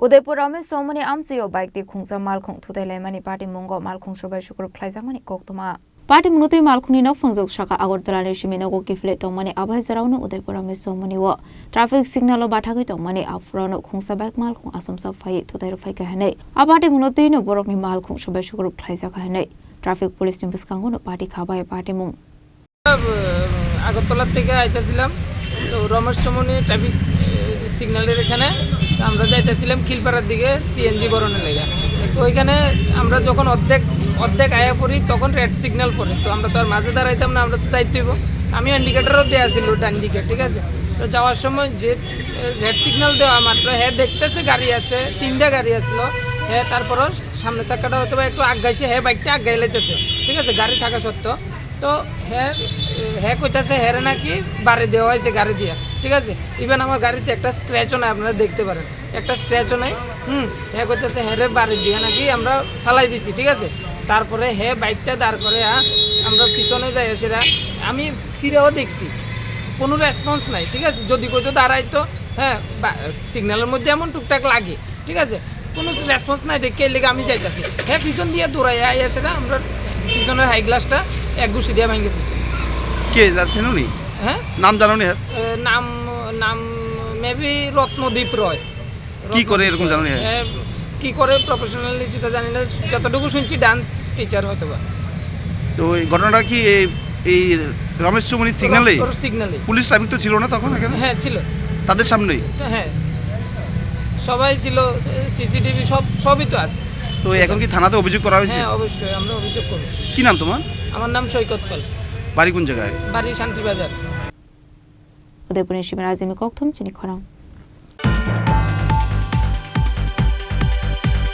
उदयपुर में सोमनी आमचियो बाइक दी खुंजा मालखुं थुदैलाय मानि पार्टी मुंगो मालखुं सरबाय शुक्र ख्लाइजांमानि कोक्तमा पार्टी मुंगतुइ मालखुंनि न फंजोक शाखा आगरतला नि सिमिनगो किफले तंमानि आबाय जरावनो उदयपुर में सोमनी व ट्राफिक सिग्नल बाथागै तंमानि आफुरानो खुंजा बाइक मालखुं आसमसा फाय थुदैर फायका हनै आ पार्टी मुंगतुइ न बरकनि मालखुं सरबाय शुक्र ख्लाइजाका हनै ट्राफिक पुलिस नि बिस्कांगो पार्टी खाबाय पार्टी मुंग আগরতলা থেকে আইতাছিলাম তো রমেশ চমনি ট্রাফিক সিগন্যালের এখানে আমরা যাইতেছিলাম খিলপাড়ার দিকে সিএনজি বরণের লেগে তো ওইখানে আমরা যখন অর্ধেক আয়া পড়ি তখন রেড সিগন্যাল পড়ে তো আমরা তো আর মাঝে দাঁড়াইতাম না আমরা তো যাইতে হইব আমি ইন্ডিকেটারও দেওয়া ছিল ডান দিকে ঠিক আছে তো যাওয়ার সময় যে রেড সিগন্যাল দেওয়া মাত্র হ্যাঁ দেখতেছে গাড়ি আছে 3টা গাড়ি আসলো হ্যাঁ তারপরও সামনে চাকাটা হয়তো একটু আগাইছে হ্যাঁ বাইকটা আগাই লাইতেছে ঠিক আছে গাড়ি থাকা সত্ত্বেও তো হ্যাঁ কইতাছে হ্যাঁ নাকি বাড়ি দেওয়া হয়েছে গাড়ি দিয়ে ঠিক আছে ইভেন আমার গাড়িতে একটা স্ক্র্যাচও নাই আপনারা দেখতে পারেন একটা স্ক্র্যাচও নাই হ্যাঁ কইতাছে হ্যাঁ বাড়ি দিয়ে নাকি আমরা ফালাই দিছি ঠিক আছে তারপরে হ্যাঁ বাইকটা দাঁড় করে আমরা পিছনে যাই সেটা আমি ফিরেও দেখছি কোনো রেসপন্স নাই ঠিক আছে যদি কইতো দাঁড়াইতো হ্যাঁ সিগন্যালের মধ্যে এমন টুকটাক লাগে ঠিক আছে কোনো রেসপন্স নাই দেখে লেগে আমি যাইতাছি হ্যাঁ পিছন দিয়ে দৌড়াই সেটা আমরা পিছনের হাই গ্লাসটা এক ঘুষি দিয়ে ভেঙে দিতেছে কে যাচ্ছেন উনি হ্যাঁ নাম জানো নি নাম নাম মেবি রত্নদীপ রয় কি করে এরকম জানো নি কি করে প্রফেশনালি সেটা জানি না যতটুকু শুনছি ডান্স টিচার হতে পারে তো এই ঘটনাটা কি এই রমেশ চৌমনি সিগন্যালে পুলিশ ট্রাফিক তো ছিল না তখন এখানে হ্যাঁ ছিল তাদের সামনেই হ্যাঁ সবাই ছিল সিসিটিভি সবই তো আছে তো এখন কি থানাতে অভিযোগ করা হয়েছে হ্যাঁ অবশ্যই আমরা অভিযোগ করব কি নাম তোমার আমার নাম সৈকত পাল বাড়ি কোন জায়গায় বাড়ি শান্তিবাজার उदयपुर शिवराज कोक्थम चिनी खरां।